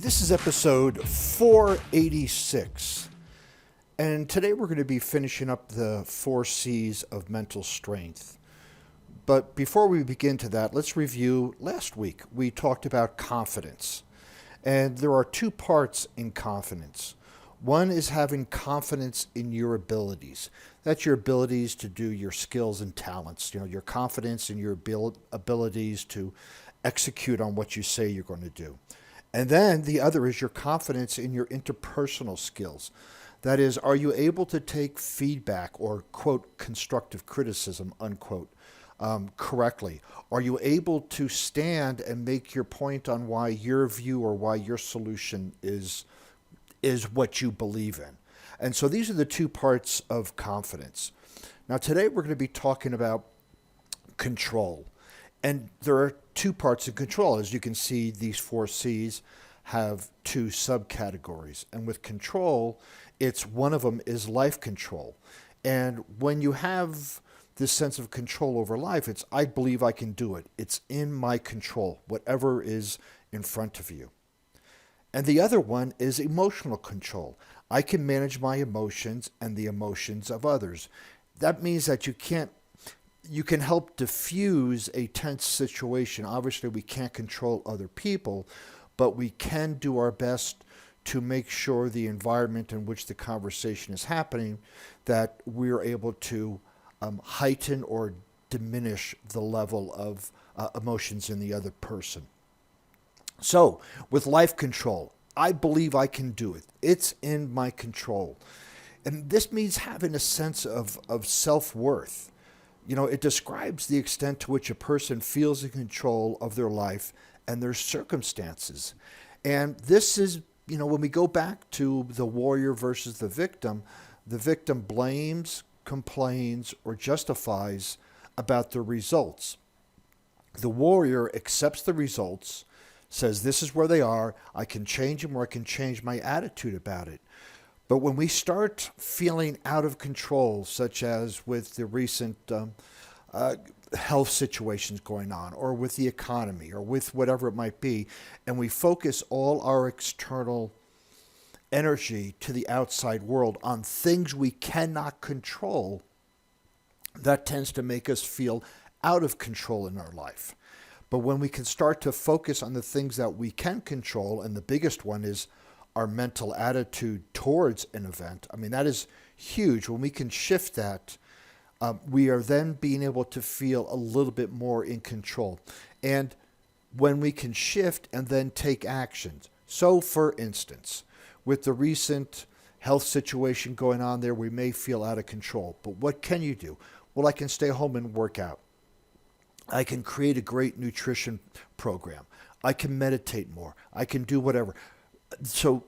This is episode 486, and today we're going to be finishing up the 4 C's of mental strength. But before we begin to that, let's review last week. We talked about confidence, and there are two parts in confidence. One is having confidence in your abilities. That's your abilities to do your skills and talents, your confidence in your abilities to execute on what you say you're going to do. And then the other is your confidence in your interpersonal skills. That is, are you able to take feedback or, quote, constructive criticism, unquote, correctly? Are you able to stand and make your point on why your view or why your solution is what you believe in? And so these are the two parts of confidence. Now, today we're going to be talking about control. And there are two parts of control. As you can see, these 4 C's have two subcategories. And with control, one of them is life control. And when you have this sense of control over life, it's I believe I can do it. It's in my control, whatever is in front of you. And the other one is emotional control. I can manage my emotions and the emotions of others. That means that you can help diffuse a tense situation. Obviously, we can't control other people, but we can do our best to make sure the environment in which the conversation is happening, that we're able to heighten or diminish the level of emotions in the other person. So, with life control, I believe I can do it. It's in my control. And this means having a sense of self-worth. It describes the extent to which a person feels in control of their life and their circumstances. And this is, when we go back to the warrior versus the victim blames, complains, or justifies about the results. The warrior accepts the results, says this is where they are, I can change them or I can change my attitude about it. But when we start feeling out of control, such as with the recent health situations going on, or with the economy, or with whatever it might be, and we focus all our external energy to the outside world on things we cannot control, that tends to make us feel out of control in our life. But when we can start to focus on the things that we can control, and the biggest one is our mental attitude towards an event. I mean, that is huge. When we can shift that, we are then being able to feel a little bit more in control. And when we can shift and then take actions. So, for instance, with the recent health situation going on there, we may feel out of control. But what can you do? Well, I can stay home and work out. I can create a great nutrition program. I can meditate more. I can do whatever. So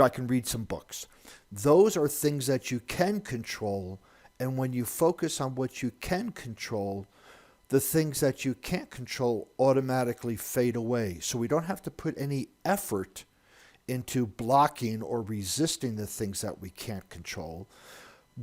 I can read some books. Those are things that you can control. And when you focus on what you can control, the things that you can't control automatically fade away. So we don't have to put any effort into blocking or resisting the things that we can't control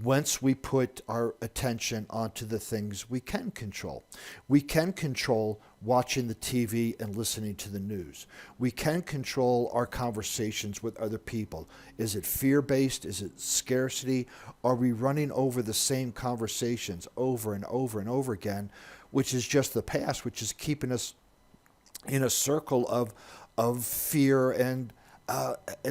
once we put our attention onto the things we can control. We can control watching the TV and listening to the news. We can control our conversations with other people. Is it fear-based? Is it scarcity? Are we running over the same conversations over and over and over again, which is just the past, which is keeping us in a circle of fear and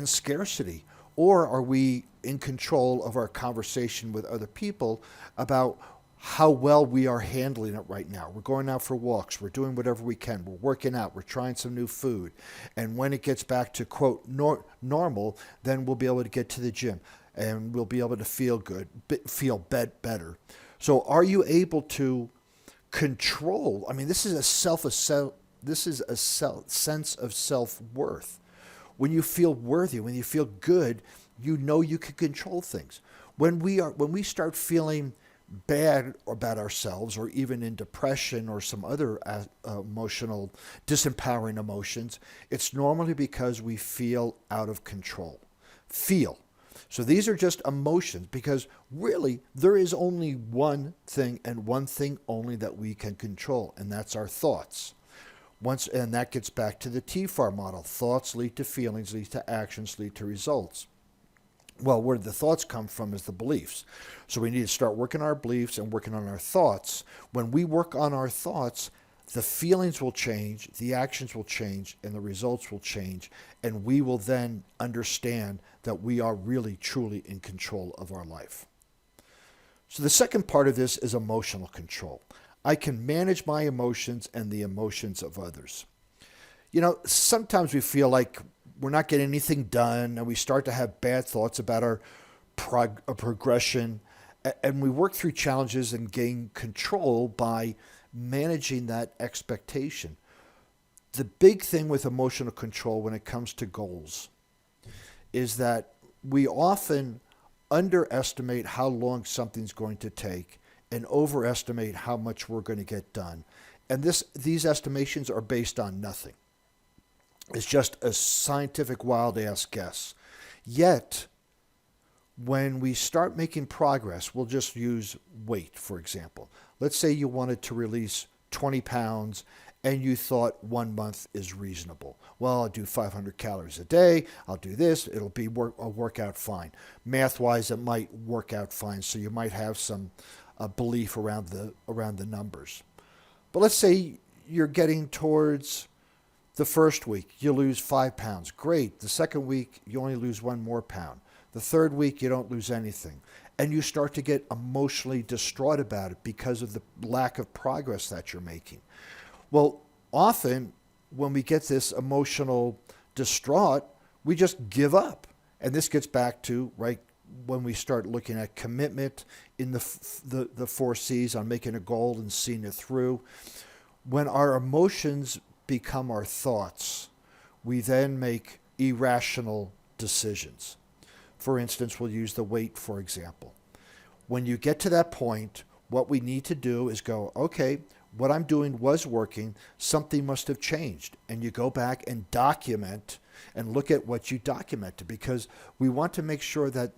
scarcity? Or are we in control of our conversation with other people about how well we are handling it right now? We're going out for walks. We're doing whatever we can. We're working out. We're trying some new food. And when it gets back to, quote, normal, then we'll be able to get to the gym and we'll be able to feel good, feel better. So are you able to control? I mean, this is a sense of self-worth. When you feel worthy, when you feel good, you know you can control things. When we start feeling bad about ourselves, or even in depression or some other emotional, disempowering emotions, it's normally because we feel out of control. So these are just emotions, because really there is only one thing and one thing only that we can control, and that's our thoughts. And that gets back to the TFAR model. Thoughts lead to feelings, lead to actions, lead to results. Well, where the thoughts come from is the beliefs. So we need to start working on our beliefs and working on our thoughts. When we work on our thoughts, the feelings will change, the actions will change, and the results will change. And we will then understand that we are really, truly in control of our life. So the second part of this is emotional control. I can manage my emotions and the emotions of others. Sometimes we feel like we're not getting anything done, and we start to have bad thoughts about our progression, and we work through challenges and gain control by managing that expectation. The big thing with emotional control when it comes to goals is that we often underestimate how long something's going to take and overestimate how much we're going to get done. And these estimations are based on nothing. It's just a scientific wild-ass guess. Yet, when we start making progress, we'll just use weight, for example. Let's say you wanted to release 20 pounds and you thought 1 month is reasonable. Well, I'll do 500 calories a day. I'll do this. It'll work out fine. Math-wise, it might work out fine, so you might have some belief around the numbers. But let's say you're getting towards the first week, you lose 5 pounds. Great. The second week, you only lose 1 more pound. The third week, you don't lose anything. And you start to get emotionally distraught about it because of the lack of progress that you're making. Well, often when we get this emotional distraught, we just give up. And this gets back to, right, when we start looking at commitment in the 4 C's on making a goal and seeing it through. When our emotions become our thoughts, we then make irrational decisions. For instance, we'll use the weight, for example. When you get to that point, what we need to do is go, okay, what I'm doing was working, something must have changed. And you go back and document and look at what you documented, because we want to make sure that,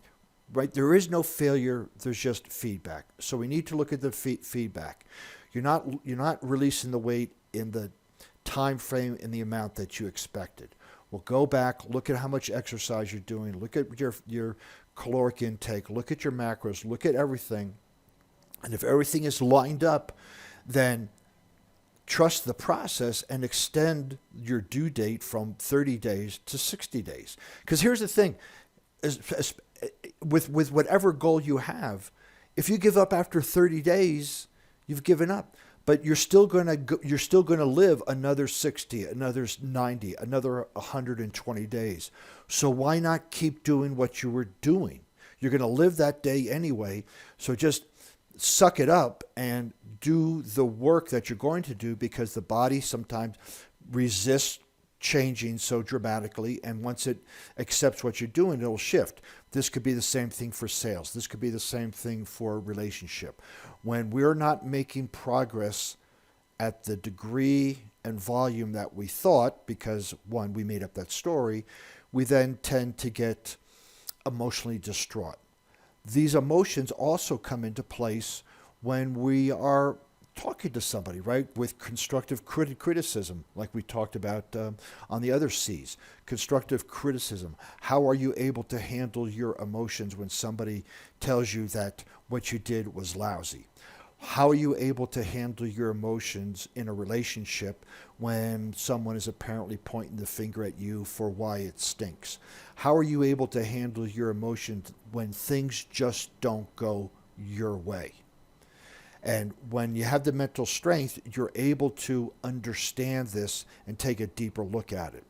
right, there is no failure, there's just feedback. So we need to look at the feedback. You're not releasing the weight in the time frame in the amount that you expected. Well, go back, look at how much exercise you're doing, look at your caloric intake, look at your macros, look at everything. And if everything is lined up, then trust the process and extend your due date from 30 days to 60 days. Because here's the thing, with whatever goal you have, if you give up after 30 days, you've given up. But you're still going to live another 60, another 90, another 120 days. So why not keep doing what you were doing? You're going to live that day anyway. So just suck it up and do the work that you're going to do, because the body sometimes resists changing so dramatically, and once it accepts what you're doing, it'll shift. This could be the same thing for sales. This could be the same thing for a relationship. When we're not making progress at the degree and volume that we thought, because one, we made up that story, we then tend to get emotionally distraught. These emotions also come into place when we are talking to somebody, right, with constructive criticism, like we talked about on the other C's. Constructive criticism. How are you able to handle your emotions when somebody tells you that what you did was lousy? How are you able to handle your emotions in a relationship when someone is apparently pointing the finger at you for why it stinks? How are you able to handle your emotions when things just don't go your way? And when you have the mental strength, you're able to understand this and take a deeper look at it.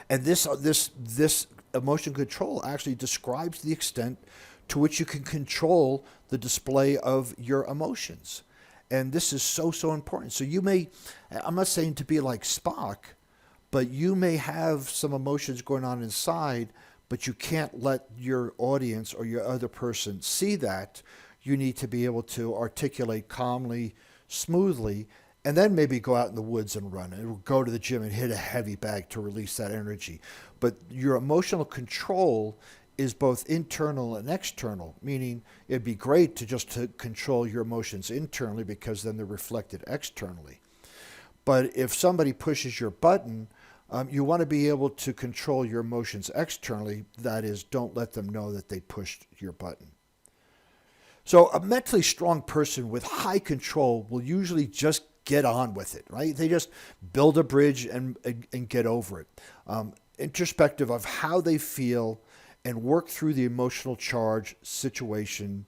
And this emotion control actually describes the extent to which you can control the display of your emotions. And this is so important. So you may, I'm not saying to be like Spock, but you may have some emotions going on inside, but you can't let your audience or your other person see that. You need to be able to articulate calmly, smoothly, and then maybe go out in the woods and run, or go to the gym and hit a heavy bag to release that energy. But your emotional control is both internal and external, meaning it'd be great to control your emotions internally, because then they're reflected externally. But if somebody pushes your button, you want to be able to control your emotions externally. That is, don't let them know that they pushed your button. So a mentally strong person with high control will usually just get on with it, right? They just build a bridge and get over it. Introspective of how they feel and work through the emotional charge situation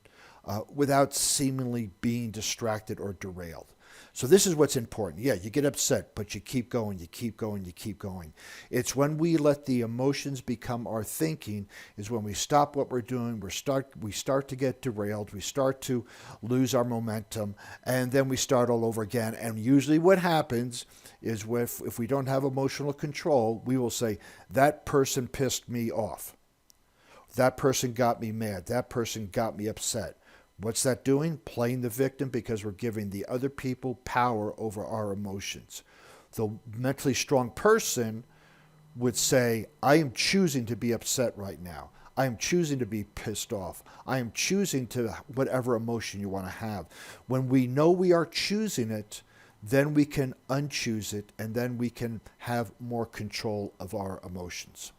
without seemingly being distracted or derailed. So this is what's important. Yeah, you get upset, but you keep going, you keep going, you keep going. It's when we let the emotions become our thinking is when we stop what we're doing, we start to get derailed, we start to lose our momentum, and then we start all over again. And usually what happens is if we don't have emotional control, we will say, that person pissed me off. That person got me mad. That person got me upset. What's that doing? Playing the victim, because we're giving the other people power over our emotions. The mentally strong person would say, I am choosing to be upset right now. I am choosing to be pissed off. I am choosing to whatever emotion you want to have. When we know we are choosing it, then we can unchoose it, and then we can have more control of our emotions.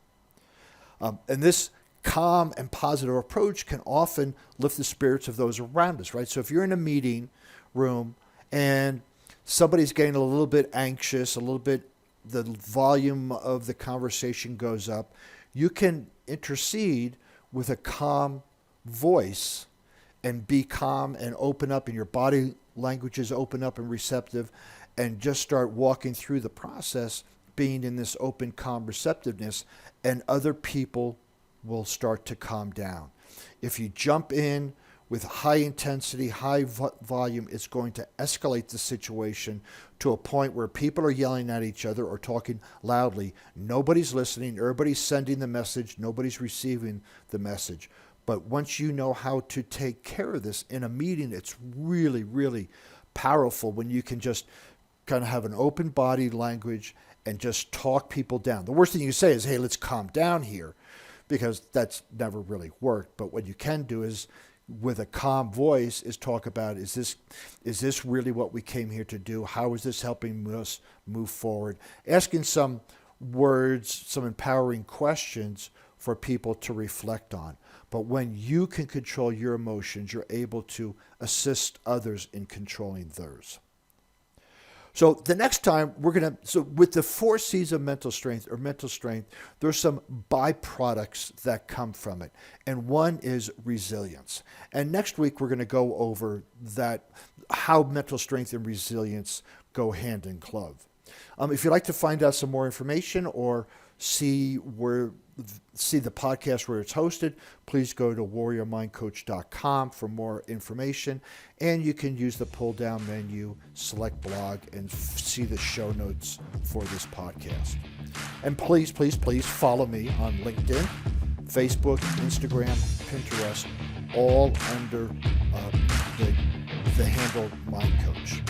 And this calm and positive approach can often lift the spirits of those around us, right? So if you're in a meeting room and somebody's getting a little bit anxious, the volume of the conversation goes up, you can intercede with a calm voice and be calm and open up, and your body language is open up and receptive, and just start walking through the process, being in this open, calm receptiveness, and other people will start to calm down. If you jump in with high intensity, high volume, it's going to escalate the situation to a point where people are yelling at each other or talking loudly. Nobody's listening. Everybody's sending the message. Nobody's receiving the message. But once you know how to take care of this in a meeting, it's really, really powerful when you can just kind of have an open body language and just talk people down. The worst thing you say is, hey, let's calm down here, because that's never really worked. But what you can do is, with a calm voice, is talk about, is this really what we came here to do? How is this helping us move forward? Asking some words, some empowering questions for people to reflect on. But when you can control your emotions, you're able to assist others in controlling theirs. So the next time so with the 4 C's of mental strength, there's some byproducts that come from it. And one is resilience. And next week, we're going to go over how mental strength and resilience go hand in glove. If you'd like to find out some more information or see the podcast where it's hosted, please go to warriormindcoach.com for more information, and you can use the pull down menu, select blog, and see the show notes for this podcast. And please follow me on LinkedIn, Facebook, Instagram, Pinterest, all under the handle Mind Coach.